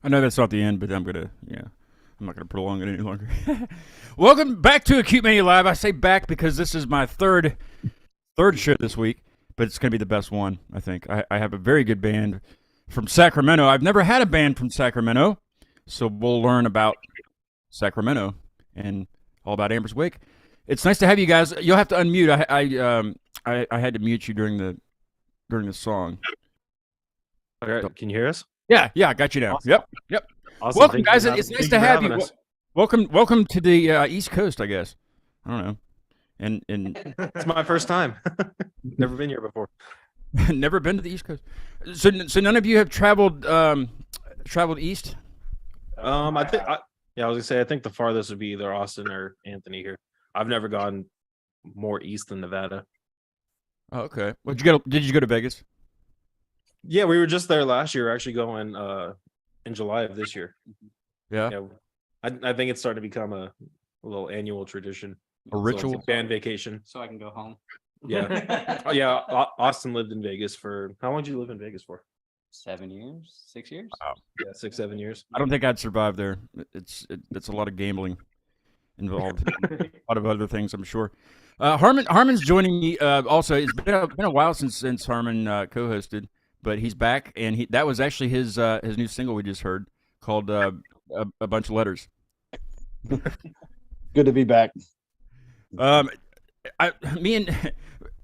I know that's not the end, but I'm not gonna prolong it any longer. Welcome back to Acute Mania Live. I say back because this is my third show this week, but it's gonna be the best one. I think I have a very good band from Sacramento. I've never had a band from Sacramento, so we'll learn about Sacramento and all about Amber's Wake. It's nice to have you guys. You'll have to unmute. I had to mute you during the song. Okay, can you hear us? Yeah, I got you now. Awesome. Yep. Awesome. Welcome, guys. It's nice to have you. Us. Welcome to the East Coast, I guess. I don't know. And It's my first time. Never been here before. never been to the East Coast. So none of you have traveled east? I was gonna say I think the farthest would be either Austin or Anthony here. I've never gone more east than Nevada. Oh, okay. Did you go to Vegas? Yeah, we were just there last year. We're actually going in July of this year. Yeah. I think it's starting to become a little annual tradition. A ritual? So it's a band vacation. So I can go home. Yeah. Austin lived in Vegas for how long did you live in Vegas for? 7 years, 6 years. Wow. Yeah, 6-7 years. I don't think I'd survive there. It's a lot of gambling involved. A lot of other things, I'm sure. Harmon's joining me. Also, it's been a while since Harmon co-hosted, but he's back, and that was actually his new single we just heard called a bunch of letters. Good to be back.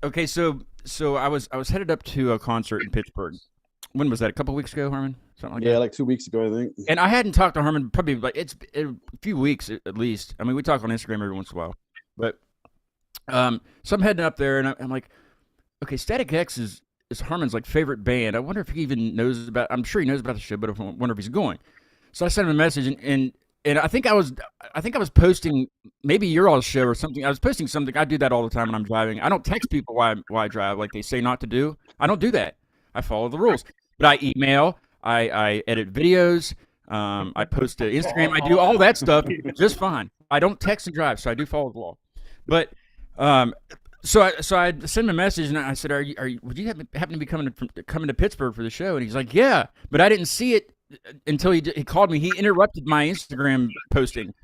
Okay, so I was headed up to a concert in Pittsburgh. When was that? A couple weeks ago, Harmon? Something like that. Yeah, like 2 weeks ago, I think. And I hadn't talked to Harmon probably it's a few weeks at least. I mean, we talk on Instagram every once in a while, but so I'm heading up there, and I'm like, okay, Static X is Harmon's like favorite band. I wonder if he even knows about. I'm sure he knows about the show, but I wonder if he's going. So I sent him a message, and I think I was posting maybe your all's show or something. I was posting something. I do that all the time when I'm driving. I don't text people why I drive like they say not to do. I don't do that. I follow the rules. But I email, I edit videos, I post to Instagram, I do all that stuff just fine. I don't text and drive, so I do follow the law. But so I sent him a message and I said, would you happen to be coming to Pittsburgh for the show? And he's like, yeah, but I didn't see it until he called me. He interrupted my Instagram posting.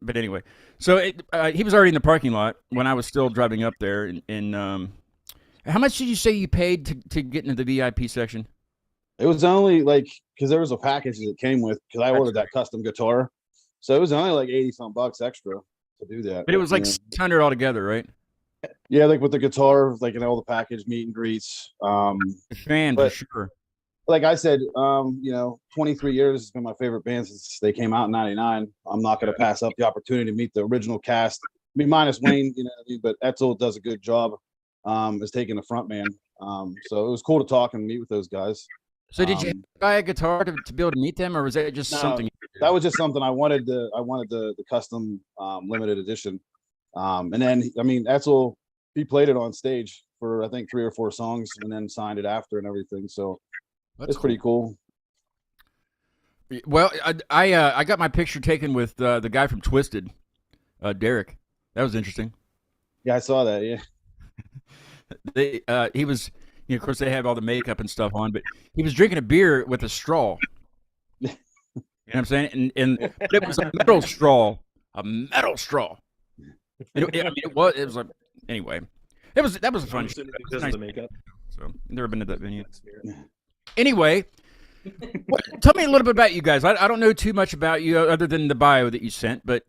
But anyway, so he was already in the parking lot when I was still driving up there. And how much did you say you paid to get into the VIP section? It was only because there was a package that came with, because I ordered that custom guitar. So it was only like 80-some bucks extra to do that. But it was like 600 altogether, right? Yeah, like with the guitar, and all the package, meet and greets. Fan for sure. Like I said, 23 years has been my favorite band since they came out in '99. I'm not going to pass up the opportunity to meet the original cast. I mean, minus Wayne, but Etzel does a good job. Is taking the front man. So it was cool to talk and meet with those guys. So did you buy a guitar to be able to meet them, or was that just something? That was just something I wanted. I wanted the custom limited edition. And then Etzel, he played it on stage for I think 3 or 4 songs, and then signed it after and everything. So it's pretty cool. Well, I got my picture taken with the guy from Twisted, Derek. That was interesting. Yeah, I saw that. Yeah. He was, of course, they have all the makeup and stuff on, but he was drinking a beer with a straw. You know what I'm saying? But it was a metal straw. It was like, anyway, that was a fun show. Nice. Makeup. So never been to that venue. Anyway, tell me a little bit about you guys. I don't know too much about you other than the bio that you sent, but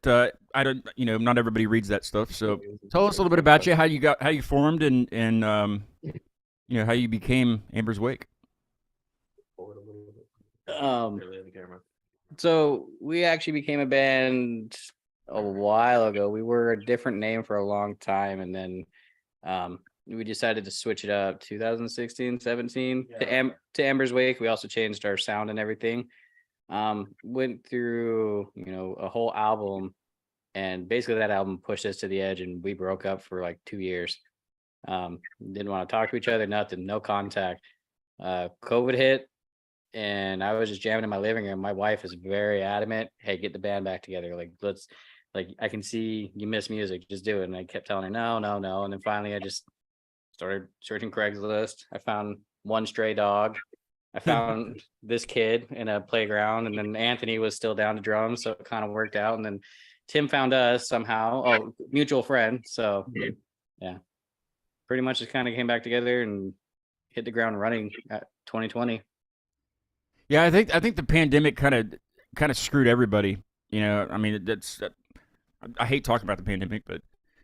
I don't. Not everybody reads that stuff. So tell us a little bit about you, how you formed, and how you became Amber's Wake. So we actually became a band a while ago. We were a different name for a long time, and then we decided to switch it up 2016, 17 to Amber's Wake. We also changed our sound and everything. Went through, a whole album, and basically that album pushed us to the edge, and we broke up for like 2 years. Didn't want to talk to each other, nothing, no contact. COVID hit, and I was just jamming in my living room. My wife is very adamant, hey, get the band back together. I can see you miss music, just do it. And I kept telling her, no. And then finally I just started searching Craigslist. I found One Stray Dog, I found this kid in a playground, and then Anthony was still down to drums, so it kind of worked out. And then Tim found us somehow. Oh, mutual friend. So yeah, pretty much just kind of came back together and hit the ground running at 2020. Yeah, I think the pandemic kind of screwed everybody. You know, I mean, I hate talking about the pandemic, but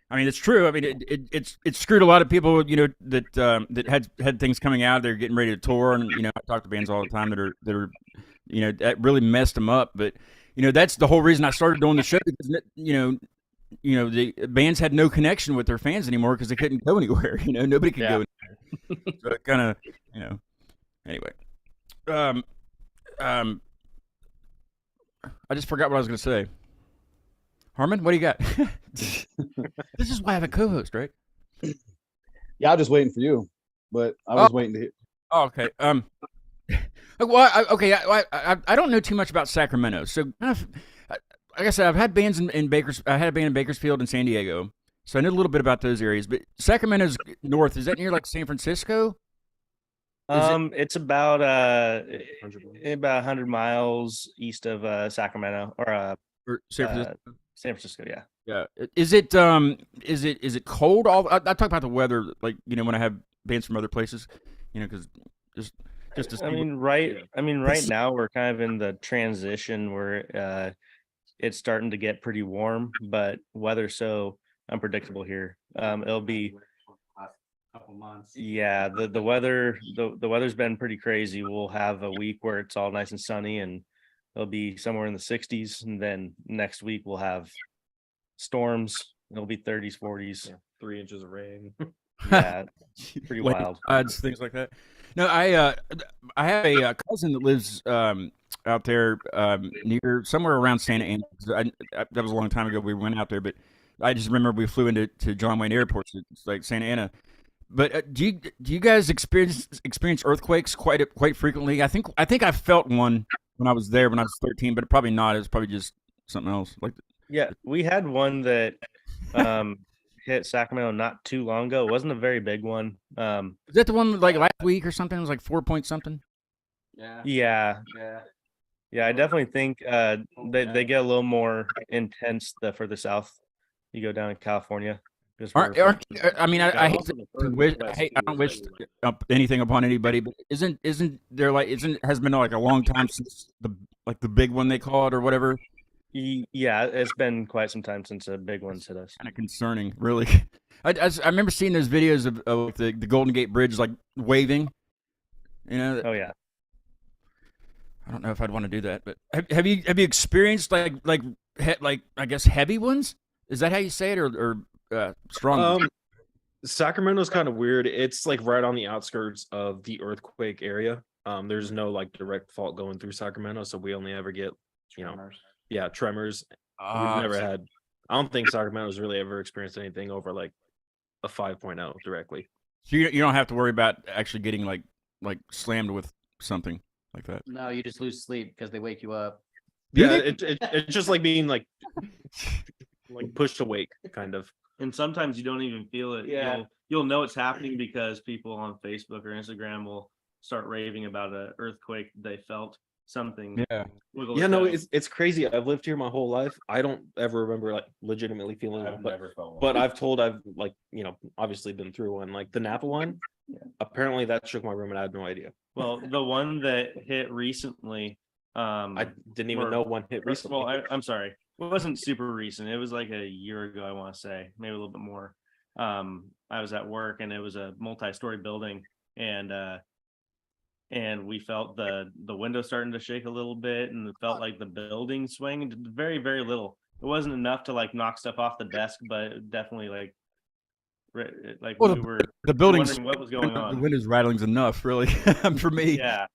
I mean it's true. I mean it screwed a lot of people. You know that had things coming out. They're getting ready to tour, and you know I talk to bands all the time that are you know that really messed them up. But you know that's the whole reason I started doing the show because you know the bands had no connection with their fans anymore because they couldn't go anywhere. You know nobody could go anywhere. So it kind of you know anyway. I just forgot what I was going to say. Harmon, what do you got? This is why I have a co-host, right? Yeah, I'm just waiting for you, but I was waiting to hear. Oh, okay. Well, I don't know too much about Sacramento, so like I said, I've had bands in I had a band in Bakersfield and San Diego, so I know a little bit about those areas. But Sacramento's north. Is that near like San Francisco? It's about 100 miles east of Sacramento or San Francisco? San Francisco. Yeah. Yeah. Is it cold? I talk about the weather, like you know, when I have bands from other places, you know, because just to I mean, right now we're kind of in the transition where it's starting to get pretty warm, but weather's so unpredictable here. It'll be Couple months. yeah, the weather's been pretty crazy. We'll have a week where it's all nice and sunny and it'll be somewhere in the 60s, and then next week we'll have storms. It'll be 30s, 40s. 3 inches of rain. Yeah, pretty wild. Odds, things like that. No, I have a cousin that lives out there near somewhere around Santa Ana. That was a long time ago. We went out there, but I just remember we flew into John Wayne Airport, so it's like Santa Ana. But do you guys experience earthquakes quite frequently? I think I felt one when I was there when I was 13, but probably not. It was probably just something else. Like Yeah, we had one that hit Sacramento not too long ago. It wasn't a very big one. is that the one like last week or something? It was like 4 point something. Yeah. Yeah, I definitely think they get a little more intense the further south you go down in California. I mean, I hate to wish. I don't wish anything upon anybody, but isn't there like has been like a long time since the big one they call it or whatever? Yeah, it's been quite some time since a big one's hit us. Kind of concerning, really. I remember seeing those videos of the Golden Gate Bridge like waving. You know. Oh yeah. I don't know if I'd want to do that, but have you experienced like I guess heavy ones? Is that how you say it, or strong? Sacramento's kind of weird. It's like right on the outskirts of the earthquake area. There's no like direct fault going through Sacramento, so we only ever get tremors. We've never had. I don't think Sacramento's really ever experienced anything over like a 5.0 directly. So you don't have to worry about actually getting like slammed with something like that. No, you just lose sleep because they wake you up. Yeah, it's just like being like pushed awake, kind of. And sometimes you don't even feel it. Yeah. You'll know it's happening because people on Facebook or Instagram will start raving about an earthquake they felt. Something. Yeah. Yeah, no, it's crazy. I've lived here my whole life. I don't ever remember like legitimately feeling it, but I've like, you know, obviously been through one. Like the Napa one, apparently that shook my room and I had no idea. Well, the one that hit recently, I didn't even know one hit recently. Well, I'm sorry. It wasn't super recent. It was like a year ago, I want to say, maybe a little bit more. I was at work and it was a multi-story building, and we felt the window starting to shake a little bit, and it felt like the building swing very, very little. It wasn't enough to like knock stuff off the desk, but definitely like Well, we were the building's wondering what was going the on. windows rattling's enough, really, for me. Yeah.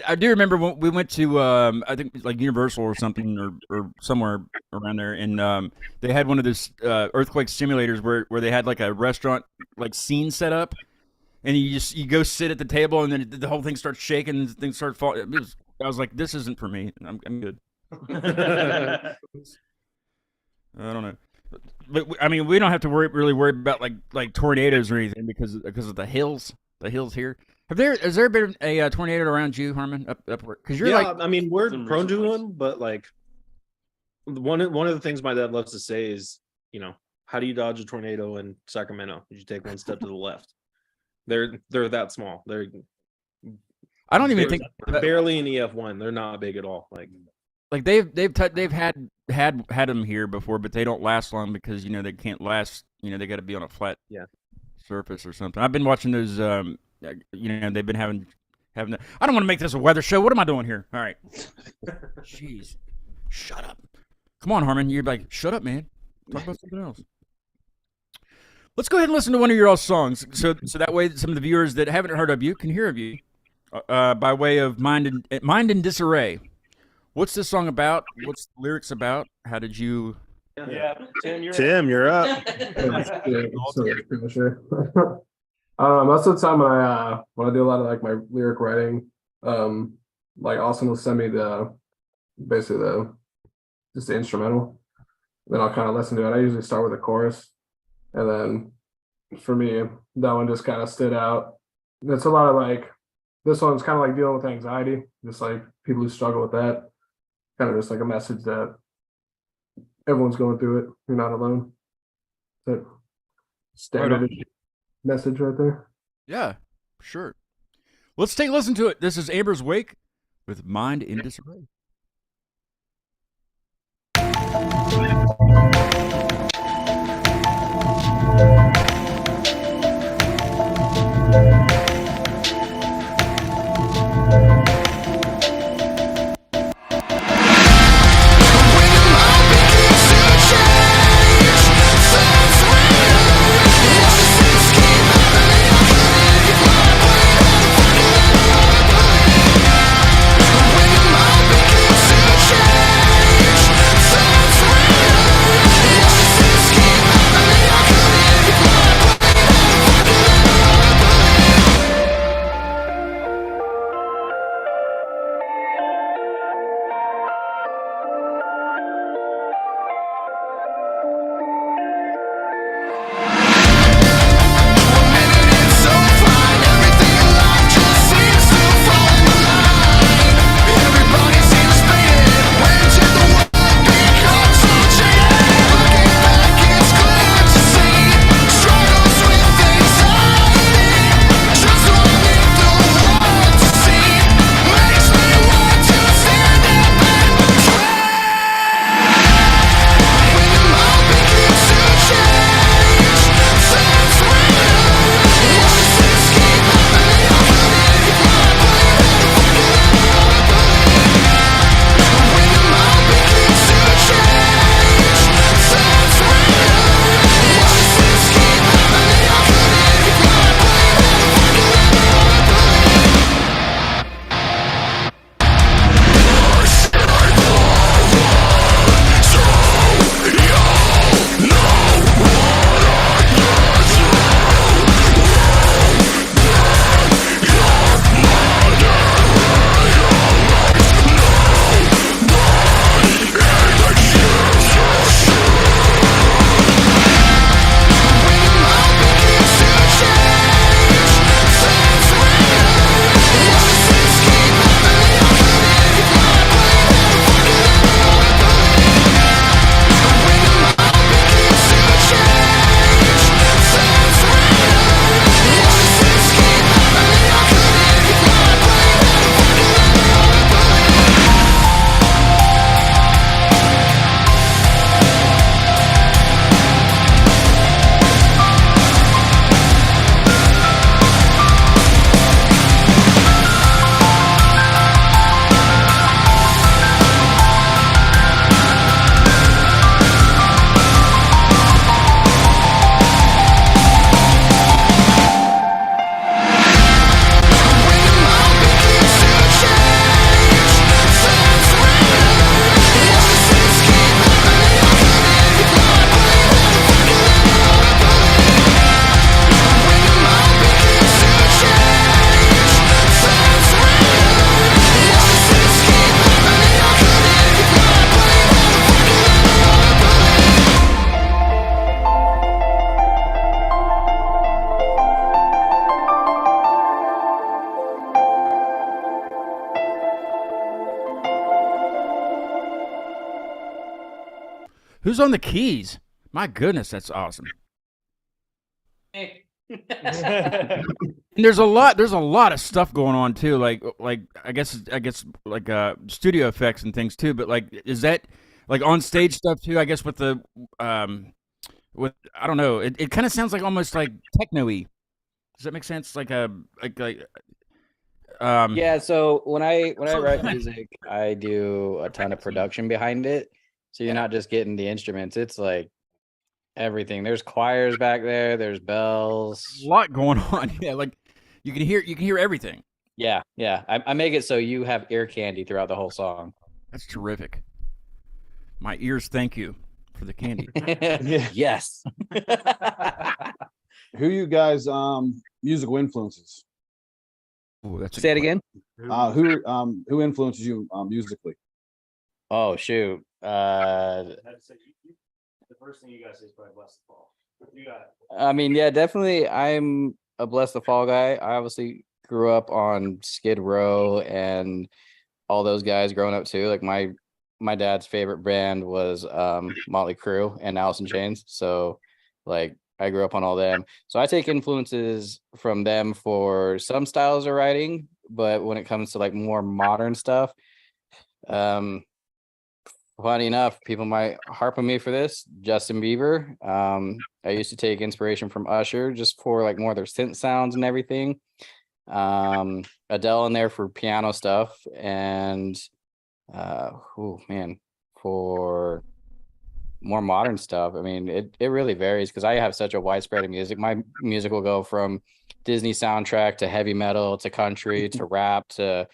I do remember when we went to I think like Universal or something or somewhere around there, and they had one of those earthquake simulators where they had like a restaurant like scene set up, and you go sit at the table, and then the whole thing starts shaking, and things start falling. I was like, this isn't for me. I'm good. I don't know, but I mean, we don't have to really worry about like tornadoes or anything because of the hills here. Has there been a tornado around you, Harmon? Up because you're yeah, like I mean, we're Some prone to recent one, but like one of the things my dad loves to say is, how do you dodge a tornado in Sacramento? You take one step to the left. They're that small. They're I don't even think barely an EF1. They're not big at all. like they've had them here before, but they don't last long because they can't last. They got to be on a flat surface or something. I've been watching those. They've been having. I don't want to make this a weather show. What am I doing here? All right. Jeez, shut up. Come on, Harmon. You're like, shut up, man. Talk about something else. Let's go ahead and listen to one of your all songs, so that way some of the viewers that haven't heard of you can hear of you, by way of Mind in Disarray. What's this song about? What's the lyrics about? How did you? Yeah, Tim, you're up. Most of the time when I do a lot of like my lyric writing, like Austin will send me basically just the instrumental. Then I'll kind of listen to it. I usually start with a chorus, and then for me, that one just kind of stood out. It's a lot of like, this one's kind of like dealing with anxiety, just like people who struggle with that. Kind of just like a message that everyone's going through it. You're not alone. That standard message right there. Yeah, sure. Let's take a listen to it. This is Amber's Wake with Mind in Disarray. When Who's on the keys? My goodness, that's awesome. Hey. And there's a lot of stuff going on too. Like I guess like studio effects and things too. But like, is that like on stage stuff too? I guess with the with I don't know. It kind of sounds like almost like techno-y. Does that make sense? Like a like Yeah, so when I write music, I do a ton of production behind it. So you're not just getting the instruments, it's like everything. There's choirs back there, there's a bells. lot going on. Yeah, like you can hear everything. Yeah, yeah. I make it so you have ear candy throughout the whole song. That's terrific. My ears thank you for the candy. Yes. Who you guys musical influences? Ooh, that's a Say it good again. Who influences you musically? Oh shoot. The first thing you guys say is probably Bless the Fall. You got it. I mean, yeah, definitely. I'm a Bless the Fall guy. I obviously grew up on Skid Row and all those guys growing up too. Like my dad's favorite band was Motley Crue and Alice in Chains. So like I grew up on all them. So I take influences from them for some styles of writing, but when it comes to like more modern stuff, funny enough, people might harp on me for this. Justin Bieber. I used to take inspiration from Usher just for like more of their synth sounds and everything. Adele in there for piano stuff, and oh man, for more modern stuff. I mean, it really varies because I have such a wide spread of music. My music will go from Disney soundtrack to heavy metal to country to rap to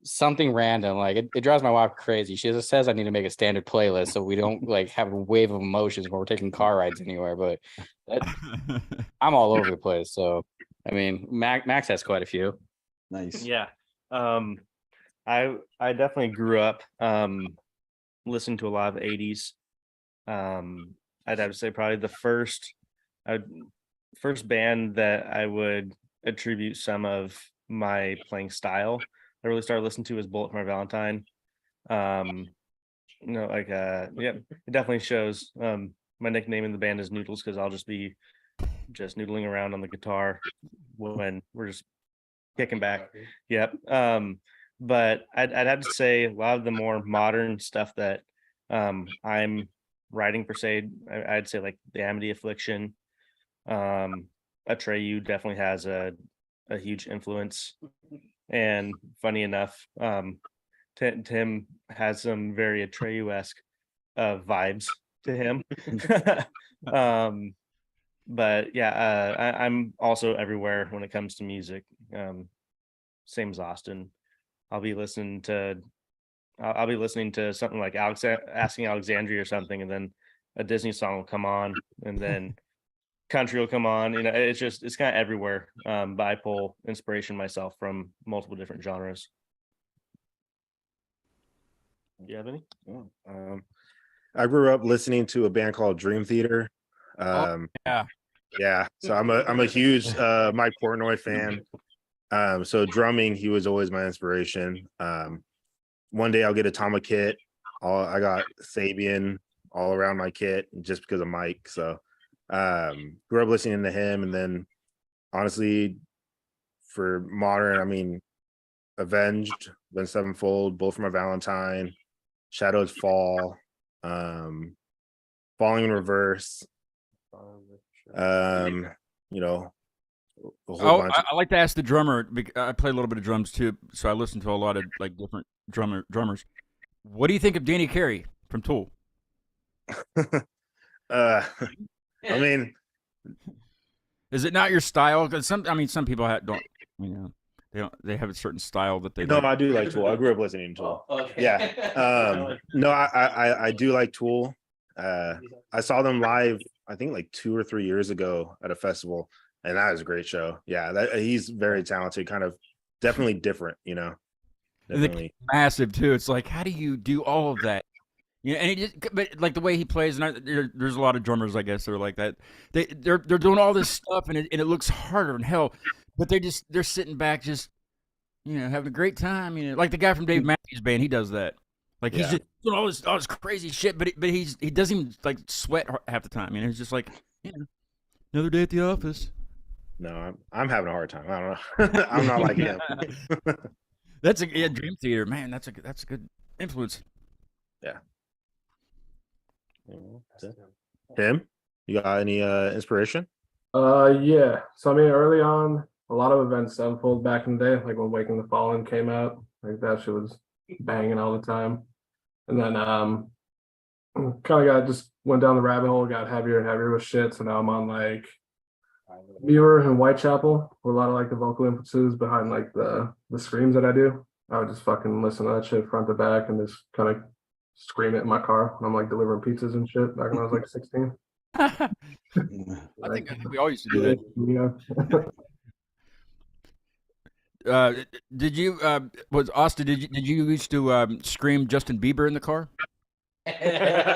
something random. Like it drives my wife crazy. She just says I need to make a standard playlist so we don't like have a wave of emotions when we're taking car rides anywhere. But I'm all over the place. So I mean, Max has quite a few. Nice. Yeah. I definitely grew up listening to a lot of the 80s. I'd have to say probably the first band that I would attribute some of my playing style I really started listening to was Bullet for My Valentine. Yeah, it definitely shows. My nickname in the band is Noodles because I'll just be noodling around on the guitar when we're just kicking back. Yep. But I'd have to say a lot of the more modern stuff that I'm writing per se, I'd say like the Amity Affliction. Atreyu definitely has a huge influence. And funny enough, Tim has some very Atreyu-esque vibes to him. But yeah, I'm also everywhere when it comes to music. Same as Austin. I'll be listening to something like Asking Alexandria or something, and then a Disney song will come on, and then country will come on. You know, it's kind of everywhere. But I pull inspiration myself from multiple different genres. Do you have any? I grew up listening to a band called Dream Theater. yeah. Yeah, so I'm a huge Mike Portnoy fan. So drumming, he was always my inspiration. One day I'll get a Tama kit. I got Sabian all around my kit just because of Mike. So grew up listening to him, and then honestly, for modern, I mean, Avenged, Then Sevenfold, Bullet for My Valentine, Shadows Fall, Falling in Reverse. You know, a whole bunch. I like to ask the drummer. I play a little bit of drums too, so I listen to a lot of like different drummers. What do you think of Danny Carey from Tool? I mean, is it not your style? Because some people don't. You know, they have a certain style that they. No, like. I do like Tool. I grew up listening to Tool. Okay. Yeah. No, I do like Tool. I saw them live, I think like 2 or 3 years ago at a festival, and that was a great show. Yeah, he's very talented, kind of definitely different, you know. Definitely Massive too. It's like, how do you do all of that? You know, and but like the way he plays, and there's a lot of drummers, I guess, that are like that. They're doing all this stuff, and it looks harder than hell. But they're sitting back, just having a great time. You know, like the guy from Dave Matthews Band, he does that. Like he's Yeah. just doing all this crazy shit, but he doesn't even like sweat half the time. You know, he's just like, another day at the office. No, I'm having a hard time. I don't know. I'm not like him. That's a Dream Theater, man. That's a good influence. Tim, you got any inspiration? Yeah. So I mean, early on, a lot of events unfold back in the day, like when Waking the Fallen came out, like that shit was banging all the time. And then kind of just went down the rabbit hole, got heavier and heavier with shit. So now I'm on like Muir and Whitechapel, where a lot of like the vocal influences behind like the screams that I do. I would just fucking listen to that shit front to back and just kind of scream it in my car when I'm like delivering pizzas and shit back when I was like 16. I think we all used to do that. Yeah. Did you was Austin? Did you used to scream Justin Bieber in the car? It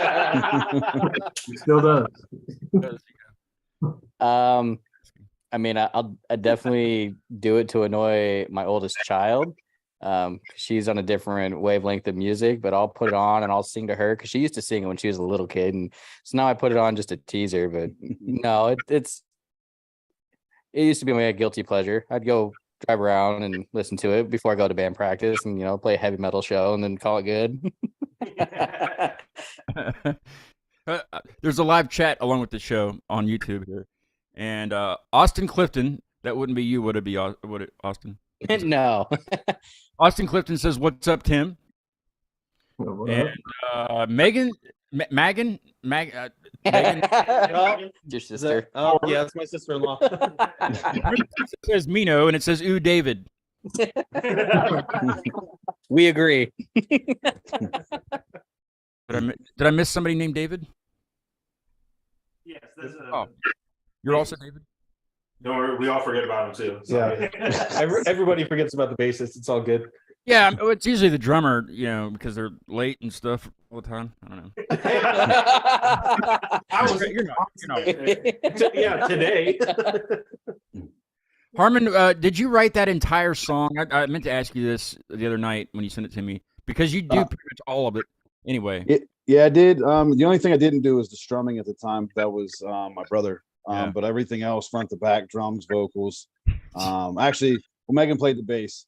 still does. I mean, I definitely do it to annoy my oldest child. She's on a different wavelength of music, but I'll put it on and I'll sing to her because she used to sing it when she was a little kid, and so now I put it on just to tease her. But no, it used to be my guilty pleasure. I'd go drive around and listen to it before I go to band practice, and play a heavy metal show, and then call it good. There's a live chat along with the show on YouTube here, and Austin Clifton. That wouldn't be you, would it be? Would it, Austin? No. Austin Clifton says, "What's up, Tim?" And Megan, Megan, Megan Your sister. Oh, yeah, that's my sister-in-law. says Mino, and it says, "Ooh, David." We agree. Did I miss somebody named David? Yes, Oh, you're also David. Don't worry, we all forget about him too. Yeah. Everybody forgets about the bassist. It's all good. Yeah, it's usually the drummer, because they're late and stuff all the time. I don't know. You're not. Yeah, today. Harmon, did you write that entire song? I meant to ask you this the other night when you sent it to me, because you do pretty much all of it anyway. Yeah, I did. The only thing I didn't do was the strumming at the time. That was my brother. Yeah. But everything else, front to back, drums, vocals. Actually, Megan played the bass.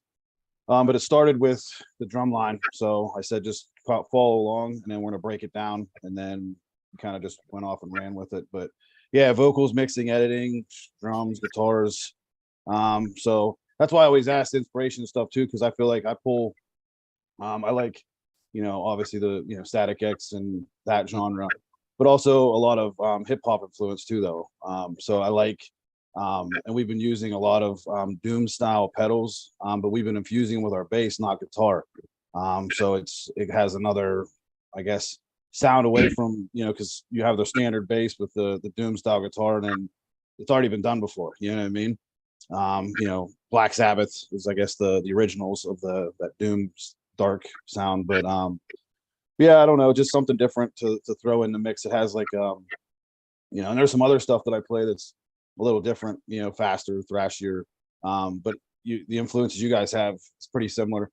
But it started with the drum line. So I said, just follow along, and then we're gonna break it down, and then kind of just went off and ran with it. But yeah, vocals, mixing, editing, drums, guitars. So that's why I always ask inspiration and stuff too, because I feel like I pull. I like, obviously the Static X and that genre, but also a lot of hip hop influence too, though. So I like. And we've been using a lot of doom style pedals, but we've been infusing with our bass, not guitar. So it has another, I guess, sound away from, because you have the standard bass with the doom style guitar, and then it's already been done before. You know what I mean? Black Sabbath is, I guess, the originals of that doom dark sound. But yeah, I don't know, just something different to throw in the mix. It has like and there's some other stuff that I play that's a little different, faster, thrashier. But the influences you guys have is pretty similar.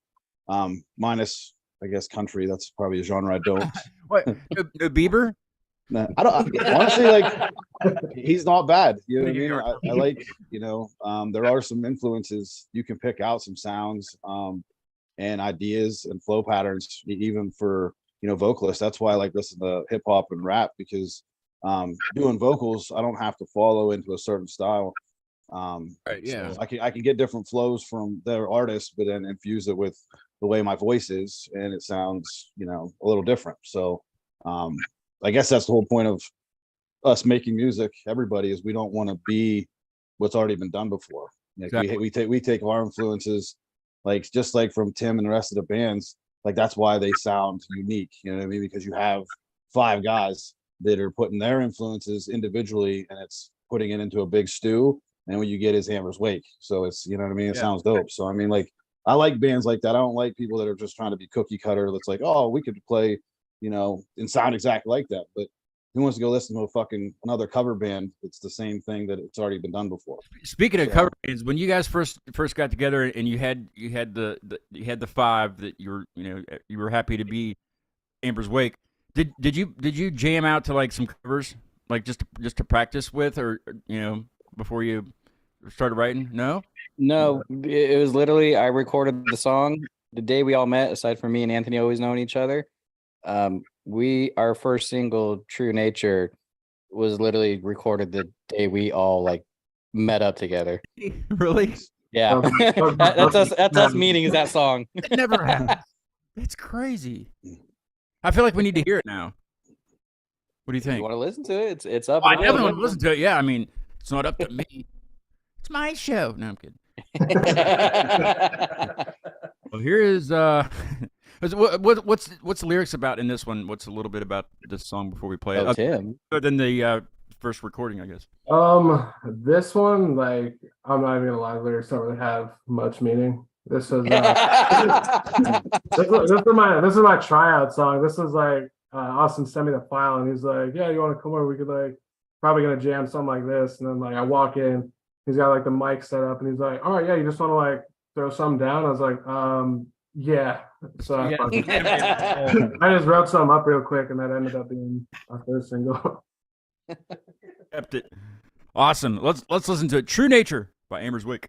Minus, I guess, country. That's probably a genre I don't. What? No Bieber? Nah, I don't honestly, like. He's not bad. You know what I mean? I like. There are some influences you can pick out, some sounds, and ideas and flow patterns, even for vocalists. That's why I like listening to hip hop and rap, because doing vocals, I don't have to follow into a certain style. Right, yeah. So I can get different flows from their artists, but then infuse it with the way my voice is, and it sounds a little different. So I guess that's the whole point of us making music. Everybody is, we don't want to be what's already been done before. Like Exactly. we take our influences, like just like from Tim and the rest of the bands. Like that's why they sound unique. You know what I mean? Because you have 5 guys that are putting their influences individually, and it's putting it into a big stew. And what you get is Hammer's Wake. So it's, you know what I mean? It sounds dope. So I mean, like, I like bands like that. I don't like people that are just trying to be cookie cutter. That's like, oh, we could play, and sound exactly like that. But who wants to go listen to another cover band? It's the same thing that it's already been done before. Speaking of cover bands, when you guys first got together and you had the 5 that you were happy to be Amber's Wake. Did you jam out to like some covers, like just to practice with, or before you started writing? No. No, it was literally I recorded the song the day we all met. Aside from me and Anthony always knowing each other, our first single, True Nature, was literally recorded the day we all like met up together. Really? Yeah, that's us. That's us meeting. Is that song? It never happened. It's crazy. I feel like we need to hear it now. What do you think? You want to listen to it? It's up. I and definitely want available. to listen to it. Yeah, I mean, it's not up to me. It's my show. No, I'm kidding. Well, here is what's the lyrics about in this one? What's a little bit about this song before we play it? Oh, Tim. Other than the first recording, I guess. This one, like, I'm not even gonna lie, the lyrics don't really have much meaning. This was this is my tryout song. This was like Austin sent me the file and he's like, yeah, you want to come over? We could like probably gonna jam something like this. And then like I walk in, he's got like the mic set up and he's like, all right, yeah, you just want to like throw something down? I was like, yeah. So Yeah. I just wrote something up real quick and that ended up being our first single. Kept it. Awesome. Let's listen to it. True Nature by Amber's Wake.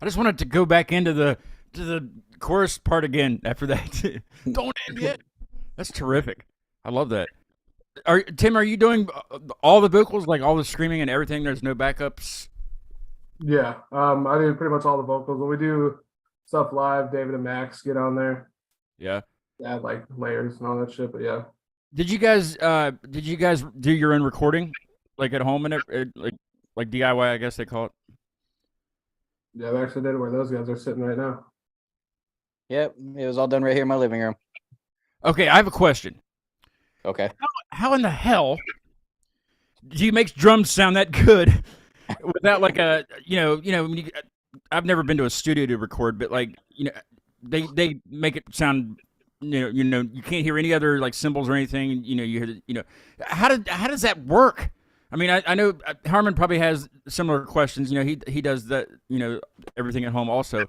I just wanted to go back into the chorus part again after that. Don't end yet. That's terrific. I love that. Tim, are you doing all the vocals, like all the screaming and everything? There's no backups. Yeah, I do pretty much all the vocals. When we do stuff live, David and Max get on there, Yeah. add like layers and all that shit. But yeah, Did you guys do your own recording, like at home and like DIY, I guess they call it? yeah, we actually did it where those guys are sitting right now. Yep, it was all done right here in my living room. Okay, I have a question. Okay. How in the hell do you make drums sound that good without like a when I've never been to a studio to record, but like they make it sound you can't hear any other like cymbals or anything. You hear how does that work? I mean, I know Harmon probably has similar questions. He does that everything at home also,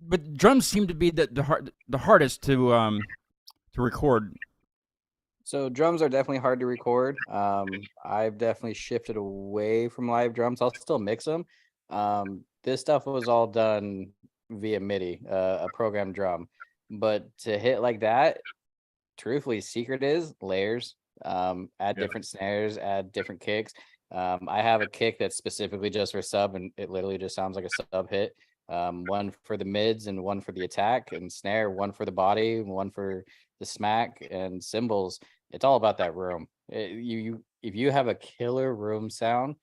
but drums seem to be the hardest to record. So drums are definitely hard to record. I've definitely shifted away from live drums. I'll still mix them. This stuff was all done via MIDI, a programmed drum. But to hit like that, truthfully, secret is layers. Add different snares, add different kicks. I have a kick that's specifically just for sub, and it literally just sounds like a sub hit. One for the mids and one for the attack, and snare, one for the body, and one for the smack, and cymbals. It's all about that room. If you have a killer room sound,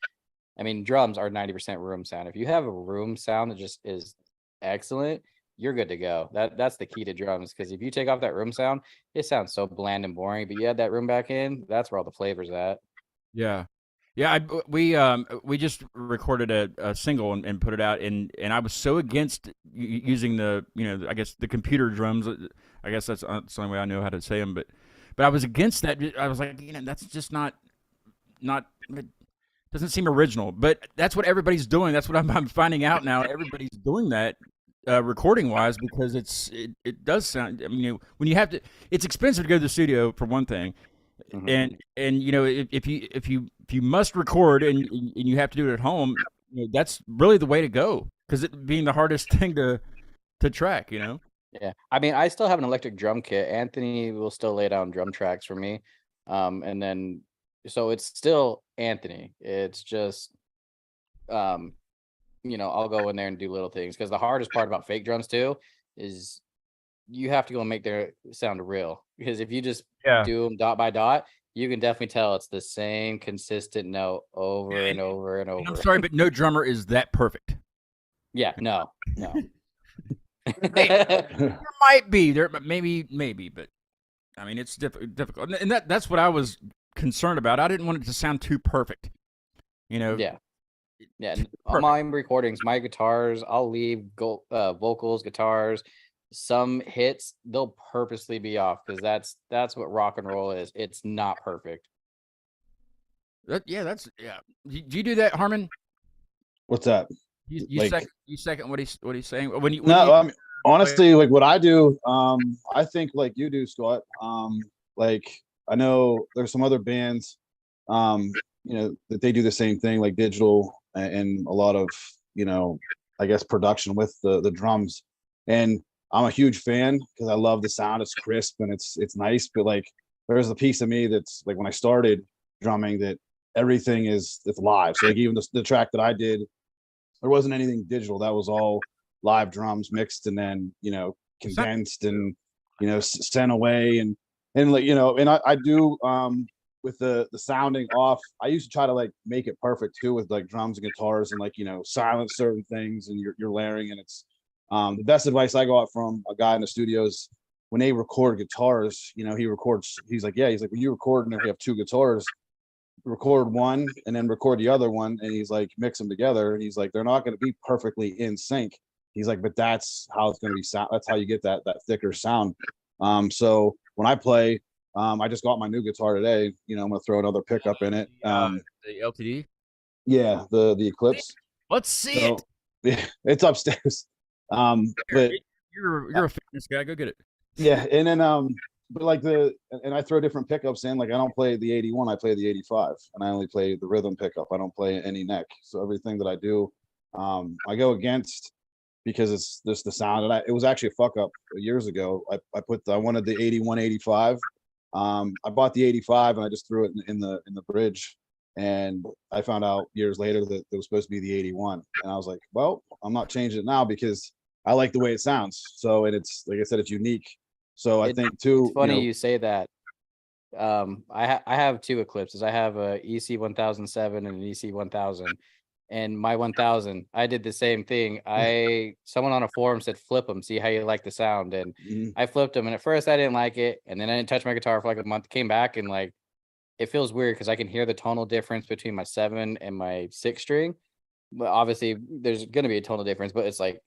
I mean, drums are 90% room sound. If you have a room sound that just is excellent, you're good to go. That's the key to drums, because if you take off that room sound, it sounds so bland and boring. But you add that room back in, that's where all the flavor's at. Yeah. Yeah, we just recorded a single and put it out, and I was so against using the I guess the computer drums. I guess that's the only way I know how to say them, but I was against that. I was like, that's just not it doesn't seem original. But that's what everybody's doing. That's what I'm finding out now. Everybody's doing that recording wise, because it does sound. I mean, when you have to, it's expensive to go to the studio for one thing. Mhm. And if you must record and you have to do it at home, that's really the way to go, because it being the hardest thing to track. Yeah, I mean, I still have an electric drum kit. Anthony will still lay down drum tracks for me, and then so it's still Anthony. It's just, I'll go in there and do little things, because the hardest part about fake drums too is you have to go and make their sound real. Because if you just do them dot by dot, you can definitely tell it's the same consistent note over and over and over. I'm sorry, but no drummer is that perfect. Yeah, no. There might be there, but maybe, but I mean, it's difficult, and that's what I was concerned about. I didn't want it to sound too perfect. Yeah. And on my recordings, my guitars, I'll leave vocals, guitars, some hits, they'll purposely be off, because that's what rock and roll is. It's not perfect. Do you do that, Harmon? What's that? You second what he's saying when you I mean, honestly, like what I do, I think like you do, Scott. Like I know there's some other bands, that they do the same thing, like digital and a lot of, I guess production with the drums. And I'm a huge fan because I love the sound. It's crisp and it's nice. But like, there's a piece of me that's like when I started drumming that everything it's live. So like even the track that I did, there wasn't anything digital. That was all live drums mixed and then condensed and sent away and like and I do with the sounding off. I used to try to like make it perfect too with like drums and guitars and like silence certain things and you're layering, and it's the best advice I got from a guy in the studios when they record guitars. He's like when you record and if you have two guitars, record one and then record the other one, and he's like mix them together, and he's like they're not going to be perfectly in sync. He's like, but that's how it's going to be sound. That's how you get that thicker sound. So when I play, I just got my new guitar today. I'm going to throw another pickup in it. the LTD. Yeah, the Eclipse. Let's see it. Yeah, it's upstairs. But you're a fitness guy. Go get it. yeah, and then but like and I throw different pickups in. Like I don't play the 81, I play the 85, and I only play the rhythm pickup. I don't play any neck. So everything that I do, I go against because it's just the sound. And it was actually a fuck up years ago. I wanted the 81, 85. I bought the 85 and I just threw it in the bridge. And I found out years later that it was supposed to be the 81. And I was like, well, I'm not changing it now because I like the way it sounds. So, and it's, like I said, it's unique. So I think too, It's funny you know, you say that. I have two Eclipses. I have a EC 1007 and an EC 1000. And my 1000, I did the same thing. Someone on a forum said flip them, see how you like the sound, and mhm. I flipped them. And at first I didn't like it, and then I didn't touch my guitar for like a month. Came back and like it feels weird because I can hear the tonal difference between my 7 and my 6 string. But obviously there's gonna be a tonal difference, but it's like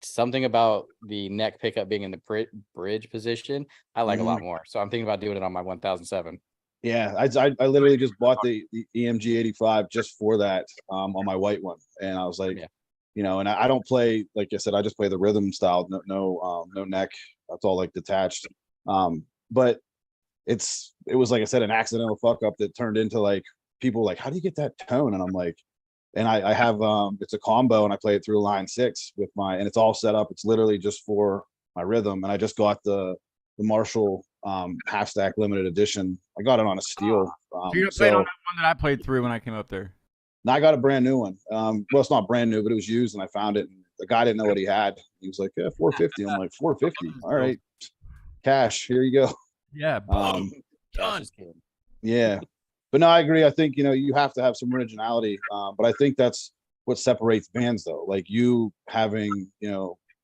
something about the neck pickup being in the bridge position I like a lot more. So I'm thinking about doing it on my 1007. Yeah, I literally just bought the EMG 85 just for that on my white one, and I was like, Yeah. you know, and I don't play, like I said, I just play the rhythm style, no neck, that's all like detached. But it was like I said, an accidental fuck up that turned into like people like, how do you get that tone? And I'm like, and I have it's a combo, and I play it through line 6 with my, and it's all set up. It's literally just for my rhythm, and I just got the Marshall half stack limited edition. I got it on a steel. So you're playing on that one that I played through when I came up there. Now I got a brand new one. Well, it's not brand new, but it was used, and I found it. And the guy didn't know what he had. He was like, "Yeah, 450." I'm like, 450. All right, cash. Here you go. Yeah, boom. Gosh, Done. it's kidding. Yeah, but no, I agree. I think you have to have some originality. But I think that's what separates bands, though. Like you having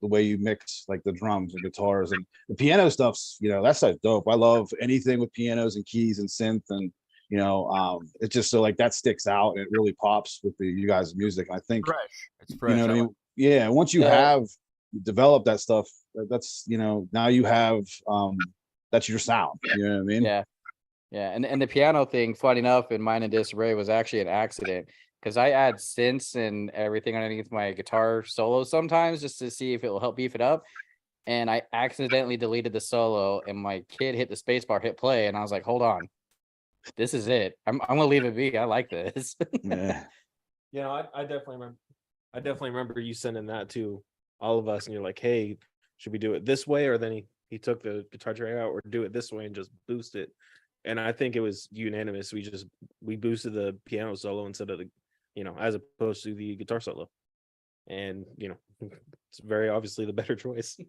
the way you mix like the drums and guitars and the piano stuff's that's like dope. I love anything with pianos and keys and synth and it's just so like that sticks out and it really pops with you guys' music. And I think Fresh. It's fresh. you know what I I mean. Yeah, once you have developed that stuff, that's now you have that's your sound. You know what I mean? Yeah. Yeah. And the piano thing, funny enough, in Mine and Disarray was actually an accident because I add synths and everything underneath my guitar solo sometimes just to see if it will help beef it up. And I accidentally deleted the solo, and my kid hit the space bar, hit play, and I was like, hold on. This is it. I'm gonna leave it be. I like this. Yeah. I definitely remember you sending that to all of us, and you're like, "Hey, should we do it this way?" Or then he took the guitar tray out, or do it this way and just boost it. And I think it was unanimous. We boosted the piano solo instead of the, as opposed to the guitar solo, and it's very obviously the better choice.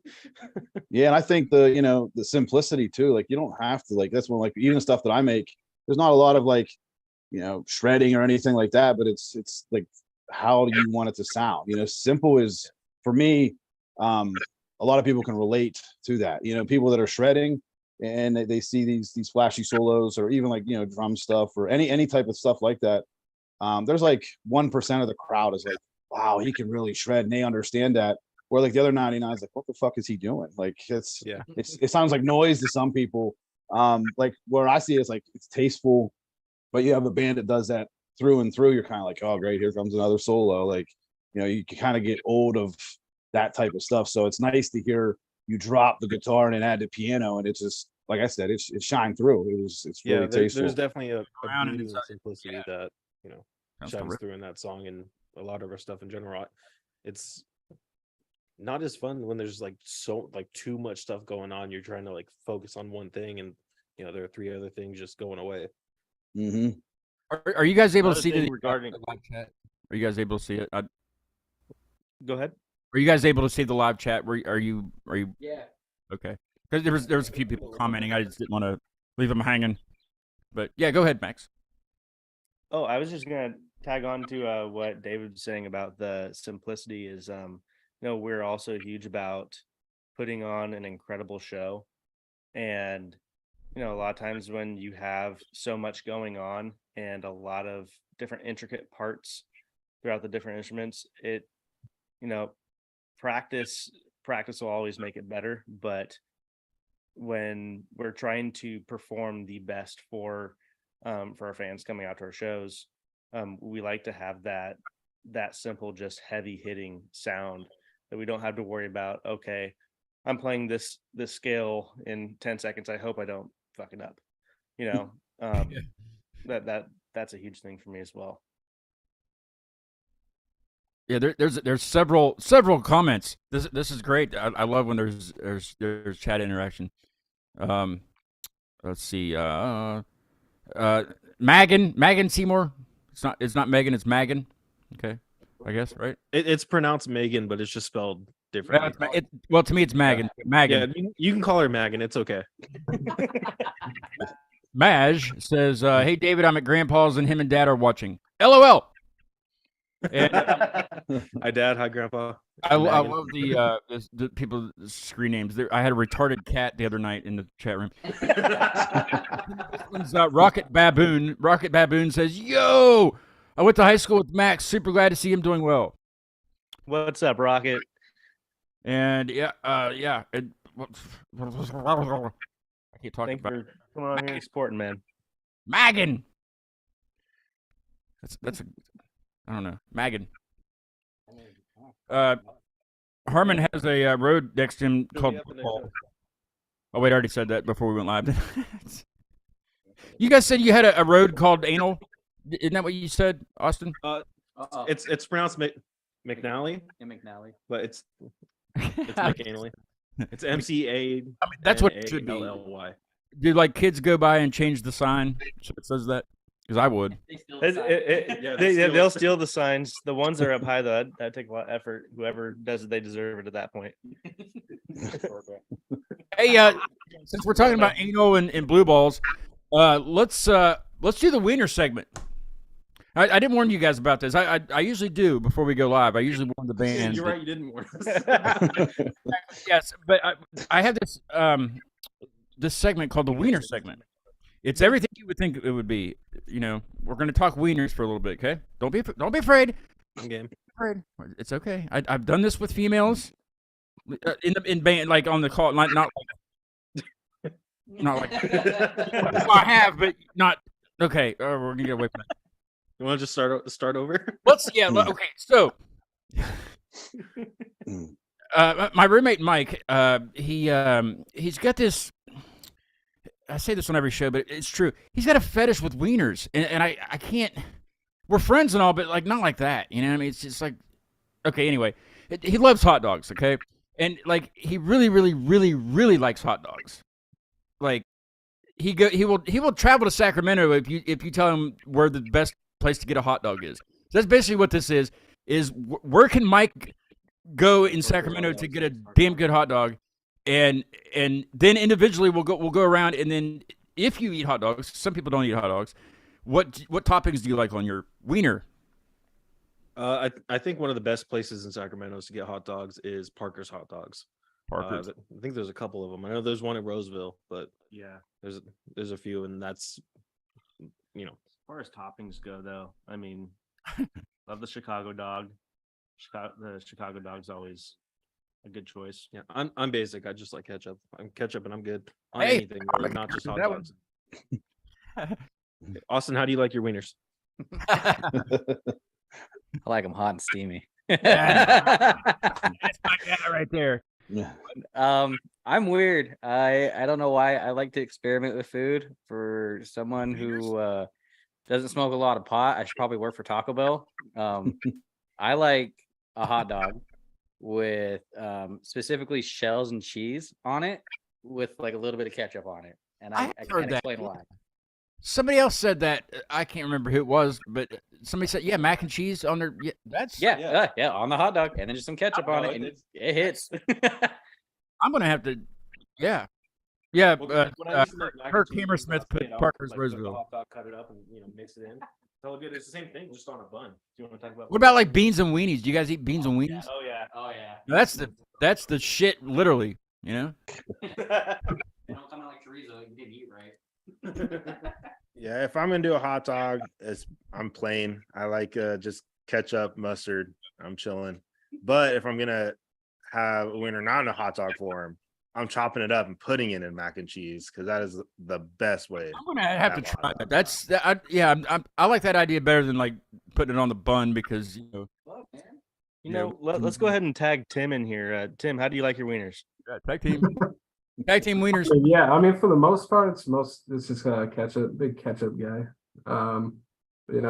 Yeah, and I think the simplicity too. Like you don't have to that's when like even the stuff that I make. There's not a lot of like shredding or anything like that, but it's like how do you want it to sound? Simple is for me. A lot of people can relate to that. People that are shredding and they see these flashy solos or even like drum stuff or any type of stuff like that. There's like 1% of the crowd is like, wow, he can really shred, and they understand that. Where like the other 99 is like, what the fuck is he doing? Like it sounds like noise to some people. Like where I see it, it's like it's tasteful, but you have a band that does that through and through. You're kind of like, oh great, here comes another solo. Like you can kind of get old of that type of stuff. So it's nice to hear you drop the guitar and then add the piano, and it's just like I said, it shined through. It's really tasteful. There's definitely a Around beauty and and simplicity that Sounds shines terrific. through in that song and a lot of our stuff in general. It's not as fun when there's like too much stuff going on. You're trying to like focus on one thing, and there are 3 other things just going away. Mm-hmm. Are you guys able to Another see thing the regarding- live chat? Are you guys able to see it? Go ahead. Are you guys able to see the live chat? Are you Yeah. okay? Because there was a few people commenting. I just didn't want to leave them hanging. But yeah, go ahead, Max. Oh, I was just gonna tag on to what David was saying about the simplicity is we're also huge about putting on an incredible show. And a lot of times when you have so much going on and a lot of different intricate parts throughout the different instruments, it practice will always make it better. But when we're trying to perform the best for our fans coming out to our shows, we like to have that simple, just heavy hitting sound that we don't have to worry about. Okay, I'm playing this scale in 10 seconds. I hope I don't fuck it up. That's a huge thing for me as well. Yeah, there's several comments. This is great. I love when there's chat interaction. let's see. Magan Seymour. It's not Megan. It's Magan. Okay, I guess right. It's pronounced Megan, but it's just spelled differently. Well, to me, it's Magan. Magan. Yeah, you can call her Megan. It's okay. Maj says, "Hey David, I'm at Grandpa's and him and Dad are watching. LOL." And Hi, Dad. Hi, Grandpa. I Megan. love the people's screen names. I had a retarded cat the other night in the chat room. This one's Rocket Baboon. Rocket Baboon says, "Yo, I went to high school with Max. Super glad to see him doing well." What's up, Rocket? And yeah. I can't talk Thanks about for coming on here and supporting, man. Magan. That's I don't know, Magan. Harmon has a road next to him called. Oh wait, I already said that before we went live. You guys said you had a road called Anal. Isn't that what you said, Austin? It's pronounced McNally, In McNally. but it's McAnally. It's MCA. That's what it should be. LLY. Do like kids go by and change the sign so it says that? Because I would. They'll steal the signs. The ones that are up high, though, that take a lot of effort. Whoever does it, they deserve it at that point. Hey, since we're talking about anal and blue balls, let's do the wiener segment. I didn't warn you guys about this. I usually do before we go live. I usually warn the band. You're right. You didn't warn us. Yes, but I have this segment called the wiener segment. It's everything you would think it would be. You know, we're going to talk wieners for a little bit. Okay, don't be afraid. Okay. It's okay. I've done this with females in band, like on the call, not like well, I have, but not okay. We're gonna get away from that. You want to just start over? Okay. So, my roommate Mike, he's got this. I say this on every show, but it's true. He's got a fetish with wieners, and I can't. We're friends and all, but like not like that. You know what I mean? It's just like, okay. Anyway, he loves hot dogs. Okay, and like he really, really, really, really likes hot dogs. Like he will travel to Sacramento if you tell him where the best place to get a hot dog is. So that's basically what this is where can Mike go in Sacramento to get a damn good hot dog, and then individually we'll go around, and then if you eat hot dogs, some people don't eat hot dogs, what toppings do you like on your wiener? I think one of the best places in Sacramento to get hot dogs is Parker's Hot Dogs. Parker's. I think there's a couple of them. I know there's one in Roseville, but Yeah. there's a few, and that's As far as toppings go, though, I mean, love the Chicago dog. The Chicago dog's always a good choice. yeah. I'm basic. I just like ketchup. I'm ketchup, and I'm good on Hey, anything, really, not just hot that one. dogs. Austin, how do you like your wieners? I like them hot and steamy. That's my guy right there. Yeah. I'm weird. I don't know why I like to experiment with food. For someone who doesn't smoke a lot of pot, I should probably work for Taco Bell. I like a hot dog with specifically shells and cheese on it, with like a little bit of ketchup on it, and I I've heard can't that. explain why. Somebody else said that. I can't remember who it was, but somebody said, "Yeah, mac and cheese on their." Yeah, that's. Yeah, on the hot dog, and then just some ketchup on it, and it hits. I'm gonna have to. Yeah. Kirk Hammersmith put Parker's Roseville. Hot dog, cut it up, and mix it in. It's all good. It's the same thing, just on a bun. Do you want to talk about? What about like beans and weenies? Do you guys eat beans and weenies? Oh yeah. Oh yeah. That's the shit, literally. You know. They don't come out like chorizo. You didn't eat right. Yeah, if I'm gonna do a hot dog, I'm plain. I like just ketchup, mustard. I'm chilling. But if I'm gonna have a winner not in a hot dog form, I'm chopping it up and putting it in mac and cheese because that is the best way. I'm gonna have to try that. I like that idea better than like putting it on the bun because Let's go ahead and tag Tim in here. Tim, how do you like your wieners? tag team wieners. Yeah, I mean, for the most part, it's just ketchup, big ketchup guy.